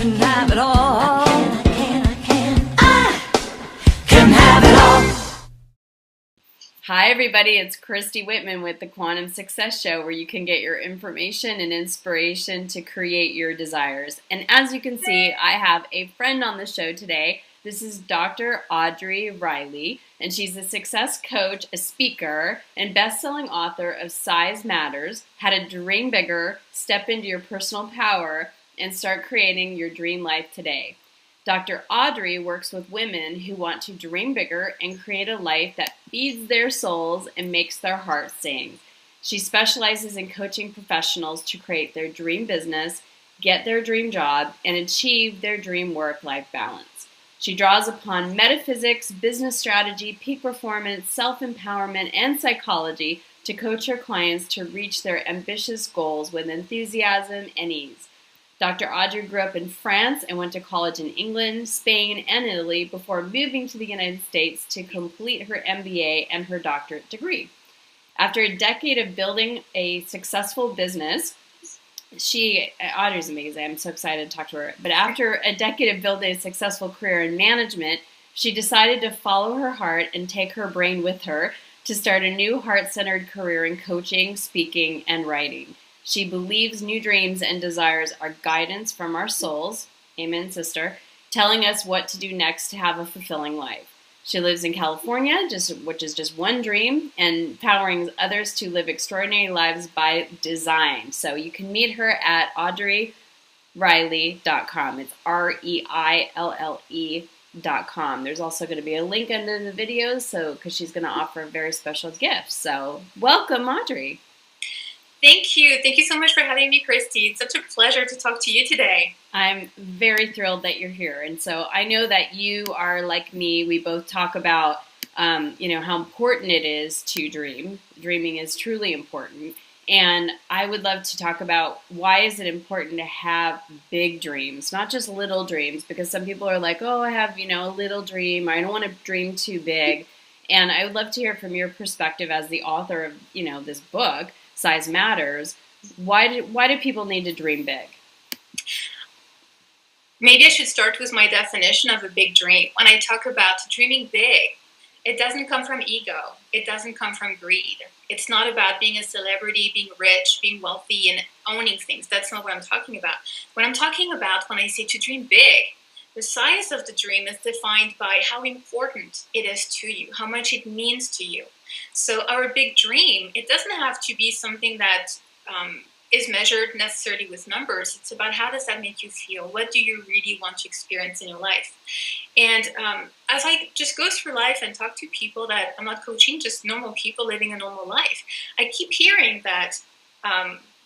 can have it all. I can have it all. Hi everybody, it's Christy Whitman with the Quantum Success Show, where you can get your information and inspiration to create your desires. And as you can see, I have a friend on the show today. This is Dr. Audrey Reille, and she's a success coach, a speaker, and best-selling author of Size Matters: How to Dream Bigger, Step into Your Personal Power, and Start Creating Your Dream Life Today. Dr. Audrey works with women who want to dream bigger and create a life that feeds their souls and makes their hearts sing. She specializes in coaching professionals to create their dream business, get their dream job, and achieve their dream work-life balance. She draws upon metaphysics, business strategy, peak performance, self-empowerment, and psychology to coach her clients to reach their ambitious goals with enthusiasm and ease. Dr. Audrey grew up in France and went to college in England, Spain, and Italy before moving to the United States to complete her MBA and her doctorate degree. After a decade of building a successful business, Audrey's amazing. I'm so excited to talk to her. But after a decade of building a successful career in management, she decided to follow her heart and take her brain with her to start a new heart-centered career in coaching, speaking, and writing. She believes new dreams and desires are guidance from our souls, amen, sister, telling us what to do next to have a fulfilling life. She lives in California, which is just one dream, and empowering others to live extraordinary lives by design. So you can meet her at audreyreille.com. It's REILLE.com. There's also going to be a link under the video, because she's going to offer a very special gift. So welcome, Audrey. Thank you. Thank you so much for having me, Christy. It's such a pleasure to talk to you today. I'm very thrilled that you're here. And so I know that you are like me. We both talk about, how important it is to dream. Dreaming is truly important. And I would love to talk about why is it important to have big dreams, not just little dreams, because some people are like, oh, I have, a little dream. I don't want to dream too big. And I would love to hear from your perspective as the author of, this book, Size Matters. Why do people need to dream big? Maybe I should start with my definition of a big dream. When I talk about dreaming big, it doesn't come from ego. It doesn't come from greed. It's not about being a celebrity, being rich, being wealthy, and owning things. That's not what I'm talking about. What I'm talking about when I say to dream big, the size of the dream is defined by how important it is to you, how much it means to you. So our big dream, it doesn't have to be something that is measured necessarily with numbers. It's about how does that make you feel? What do you really want to experience in your life? And as I just go through life and talk to people that I'm not coaching, just normal people living a normal life, I keep hearing that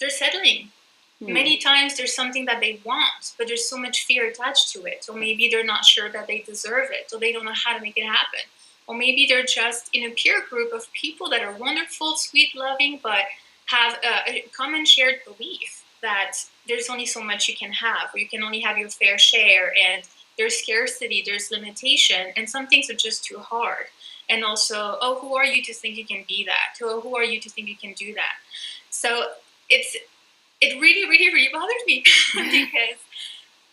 they're settling. Many times there's something that they want, but there's so much fear attached to it. Or maybe they're not sure that they deserve it, or they don't know how to make it happen. Or maybe they're just in a peer group of people that are wonderful, sweet, loving, but have a common shared belief that there's only so much you can have, or you can only have your fair share, and there's scarcity, there's limitation, and some things are just too hard. And also, oh, who are you to think you can be that? Or who are you to think you can do that? So it really, really, really bothers me because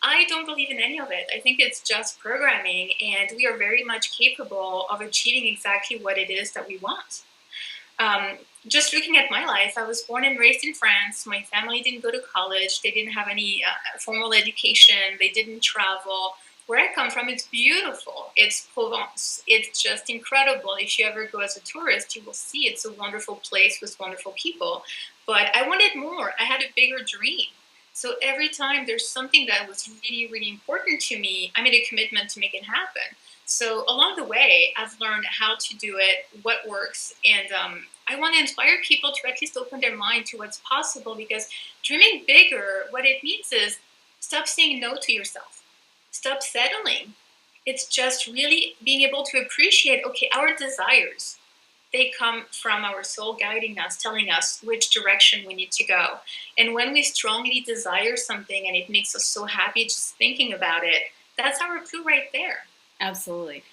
I don't believe in any of it. I think it's just programming, and we are very much capable of achieving exactly what it is that we want. Just looking at my life, I was born and raised in France. My family didn't go to college. They didn't have any formal education. They didn't travel. Where I come from, it's beautiful. It's Provence. It's just incredible. If you ever go as a tourist, you will see it's a wonderful place with wonderful people. But I wanted more. I had a bigger dream. So every time there's something that was really, really important to me, I made a commitment to make it happen. So along the way, I've learned how to do it, what works, and I want to inspire people to at least open their mind to what's possible, because dreaming bigger, what it means is stop saying no to yourself. Stop settling. It's just really being able to appreciate, okay, our desires, they come from our soul guiding us, telling us which direction we need to go. And when we strongly desire something and it makes us so happy just thinking about it, that's our clue right there. Absolutely.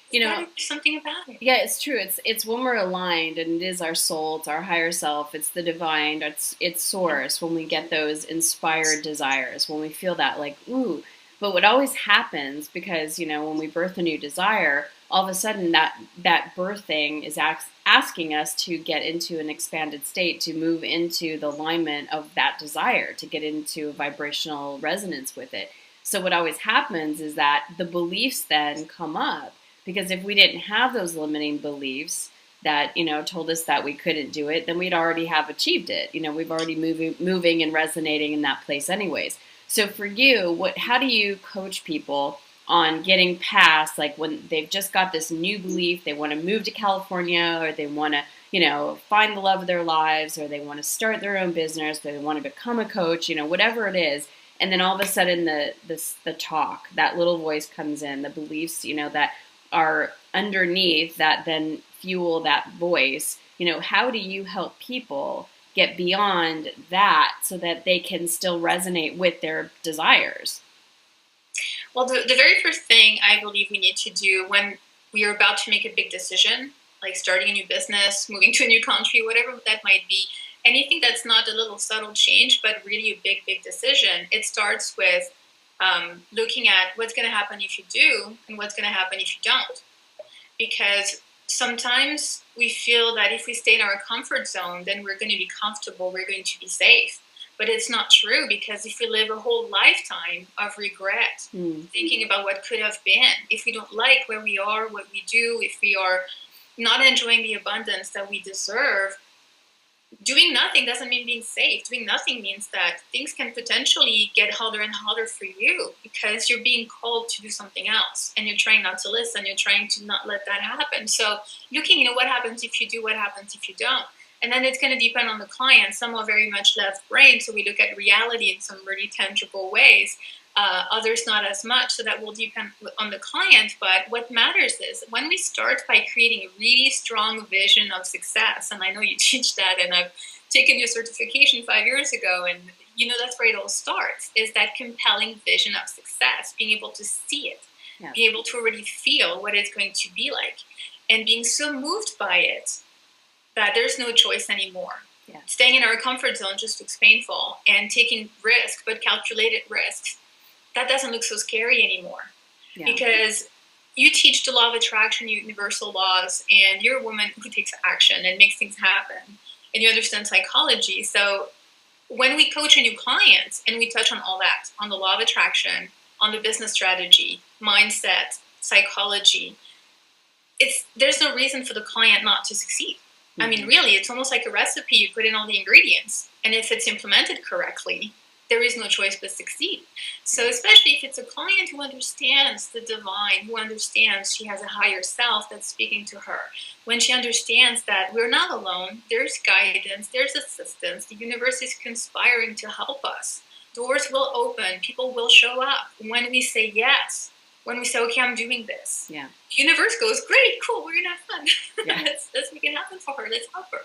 Something about it. Yeah, it's true. It's when we're aligned, and it is our soul, it's our higher self, it's the divine, it's source, when we get those inspired desires, when we feel that like, ooh, But what always happens, because, when we birth a new desire, all of a sudden that birthing is asking us to get into an expanded state, to move into the alignment of that desire, to get into a vibrational resonance with it. So what always happens is that the beliefs then come up, because if we didn't have those limiting beliefs that, told us that we couldn't do it, then we'd already have achieved it. We've already moving and resonating in that place anyways. So for you, how do you coach people on getting past, like when they've just got this new belief, they want to move to California, or they want to, find the love of their lives, or they want to start their own business, or they want to become a coach, whatever it is. And then all of a sudden the talk, that little voice comes in, the beliefs, that are underneath that then fuel that voice. How do you help people get beyond that so that they can still resonate with their desires? Well, the very first thing I believe we need to do when we are about to make a big decision, like starting a new business, moving to a new country, whatever that might be, anything that's not a little subtle change, but really a big, big decision, it starts with looking at what's going to happen if you do and what's going to happen if you don't. Because sometimes we feel that if we stay in our comfort zone, then we're going to be comfortable, we're going to be safe. But it's not true, because if we live a whole lifetime of regret, thinking about what could have been, if we don't like where we are, what we do, if we are not enjoying the abundance that we deserve, doing nothing doesn't mean being safe. Doing nothing means that things can potentially get harder and harder for you, because you're being called to do something else and you're trying not to listen. You're trying to not let that happen. So looking, what happens if you do, what happens if you don't? And then it's going to depend on the client. Some are very much left brain, so we look at reality in some really tangible ways. Others not as much, so that will depend on the client. But what matters is when we start by creating a really strong vision of success, and I know you teach that, and I've taken your certification 5 years ago, and that's where it all starts, is that compelling vision of success, being able to see it, be able to already feel what it's going to be like, and being so moved by it that there's no choice anymore. Yeah. Staying in our comfort zone just looks painful, and taking risks, but calculated risks, that doesn't look so scary anymore. Yeah. Because you teach the law of attraction, universal laws, and you're a woman who takes action and makes things happen, and you understand psychology. So when we coach a new client and we touch on all that, on the law of attraction, on the business strategy, mindset, psychology, there's no reason for the client not to succeed. I mean, really, it's almost like a recipe. You put in all the ingredients, and if it's implemented correctly, there is no choice but succeed. So especially if it's a client who understands the divine, who understands she has a higher self that's speaking to her, when she understands that we're not alone, there's guidance, there's assistance, the universe is conspiring to help us. Doors will open, people will show up when we say yes. When we say, okay, I'm doing this. Yeah. The universe goes, great, cool, we're going to have fun. Yeah. let's make it happen for her. Let's help her.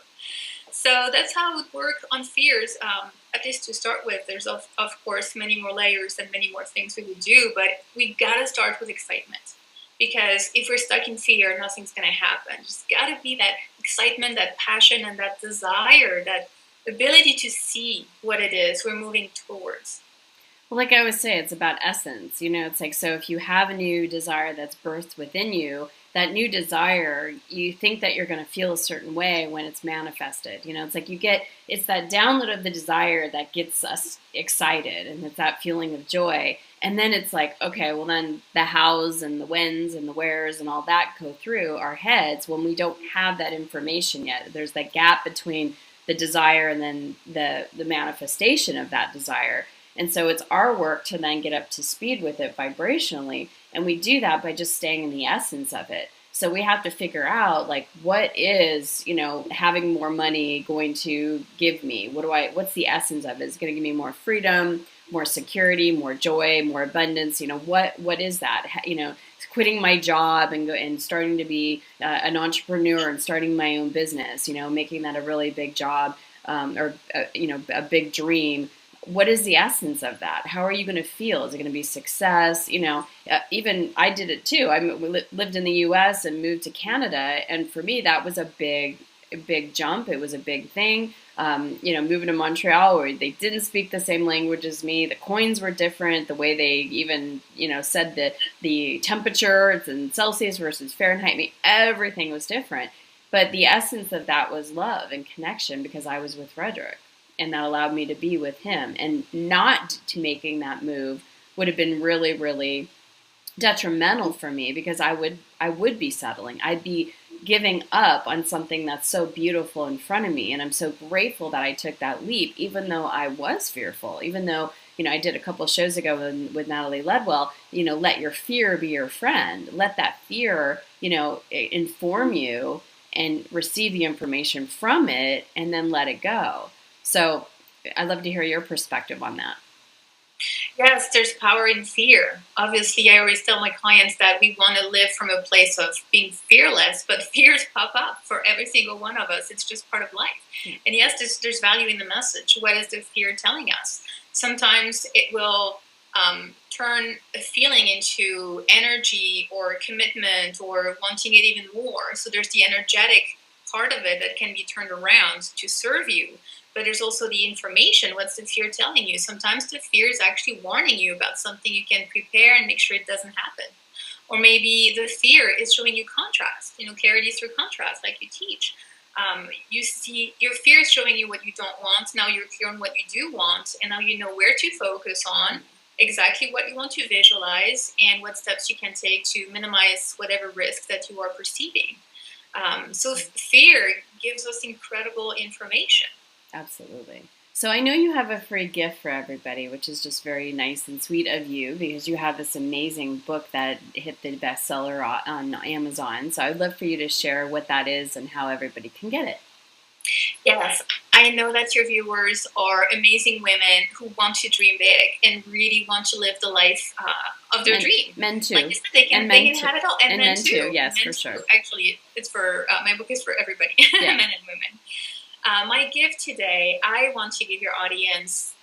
So that's how it would work on fears, at least to start with. There's, of course, many more layers and many more things we would do, but we got to start with excitement. Because if we're stuck in fear, nothing's going to happen. Just got to be that excitement, that passion, and that desire, that ability to see what it is we're moving towards. Well, like I always say, it's about essence. It's like, so if you have a new desire that's birthed within you, that new desire, you think that you're going to feel a certain way when it's manifested. It's like it's that download of the desire that gets us excited, and it's that feeling of joy. And then it's like, okay, well then the hows and the whens and the wheres and all that go through our heads when we don't have that information yet. There's that gap between the desire and then the manifestation of that desire. And so it's our work to then get up to speed with it vibrationally. And we do that by just staying in the essence of it. So we have to figure out, like, what is, having more money going to give me? What's the essence of it? It's going to give me more freedom, more security, more joy, more abundance. What is that? Quitting my job and starting to be an entrepreneur and starting my own business, making that a really big job, or a big dream. What is the essence of that? How are you going to feel? Is it going to be success? Even I did it too. We lived in the U.S. and moved to Canada, and for me, that was a big big jump. It was a big thing. Moving to Montreal where they didn't speak the same language as me. The coins were different. The way they even, said that the temperature, it's in Celsius versus Fahrenheit. I mean, everything was different. But the essence of that was love and connection because I was with Frederick. And that allowed me to be with him. And not to making that move would have been really, really detrimental for me because I would be settling. I'd be giving up on something that's so beautiful in front of me. And I'm so grateful that I took that leap, even though I was fearful, even though, I did a couple of shows ago with Natalie Ledwell, let your fear be your friend. Let that fear, inform you and receive the information from it and then let it go. So I'd love to hear your perspective on that. Yes, there's power in fear. Obviously, I always tell my clients that we want to live from a place of being fearless, but fears pop up for every single one of us. It's just part of life. And yes, there's value in the message. What is the fear telling us? Sometimes it will turn a feeling into energy or commitment or wanting it even more. So there's the energetic part of it that can be turned around to serve you. But there's also the information. What's the fear telling you? Sometimes the fear is actually warning you about something you can prepare and make sure it doesn't happen. Or maybe the fear is showing you contrast, clarity through contrast, like you teach. You see, your fear is showing you what you don't want. Now you're clear on what you do want, and now you know where to focus on, exactly what you want to visualize, and what steps you can take to minimize whatever risk that you are perceiving. So fear gives us incredible information. Absolutely. So I know you have a free gift for everybody, which is just very nice and sweet of you because you have this amazing book that hit the bestseller on Amazon. So I'd love for you to share what that is and how everybody can get it. Yes, I know that your viewers are amazing women who want to dream big and really want to live the life of their dream. Men too. Like you said, they can have it all. And men too. Yes, men for sure. Too. Actually, it's for my book is for everybody, Yeah. men and women. My gift today, I want to give your audience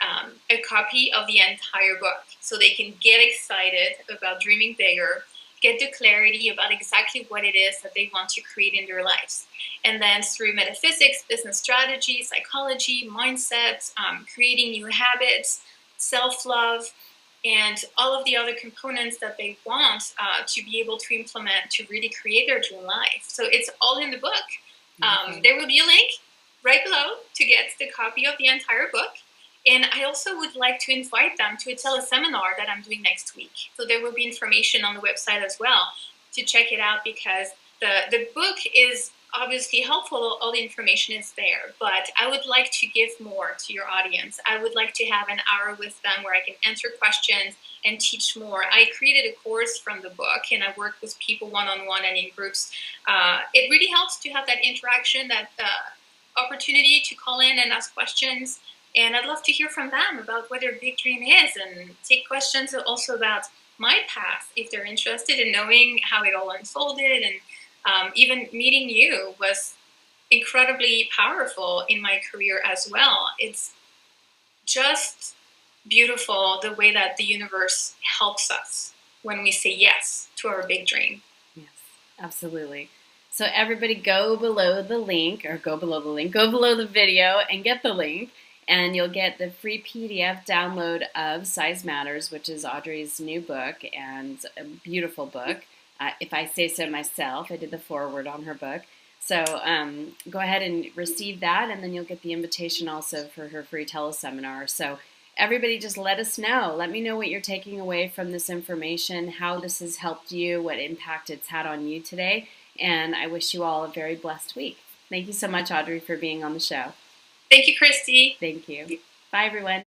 a copy of the entire book so they can get excited about dreaming bigger, get the clarity about exactly what it is that they want to create in their lives. And then through metaphysics, business strategy, psychology, mindset, creating new habits, self-love, and all of the other components that they want to be able to implement to really create their dream life. So it's all in the book. There will be a link right below to get the copy of the entire book. And I also would like to invite them to a teleseminar that I'm doing next week. So there will be information on the website as well to check it out because the book is obviously helpful. All the information is there. But I would like to give more to your audience. I would like to have an hour with them where I can answer questions and teach more. I created a course from the book and I work with people one-on-one and in groups. It really helps to have that interaction, that opportunity to call in and ask questions. And I'd love to hear from them about what their big dream is and take questions also about my path if they're interested in knowing how it all unfolded. And even meeting you was incredibly powerful in my career as well. It's just beautiful the way that the universe helps us when we say yes to our big dream. Yes, absolutely. So everybody go below the video and get the link, and you'll get the free PDF download of Size Matters, which is Audrey's new book and a beautiful book. If I say so myself, I did the foreword on her book. So go ahead and receive that, and then you'll get the invitation also for her free teleseminar. So everybody just let us know. Let me know what you're taking away from this information, how this has helped you, what impact it's had on you today. And I wish you all a very blessed week. Thank you so much, Audrey, for being on the show. Thank you, Christy. Thank you. Bye, everyone.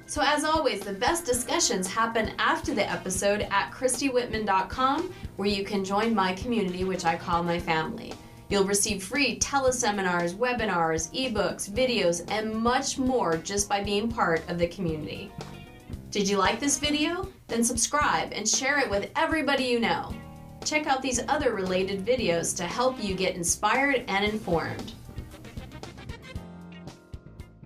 So as always, the best discussions happen after the episode at ChristyWhitman.com, where you can join my community, which I call my family. You'll receive free teleseminars, webinars, ebooks, videos, and much more just by being part of the community. Did you like this video? Then subscribe and share it with everybody you know. Check out these other related videos to help you get inspired and informed.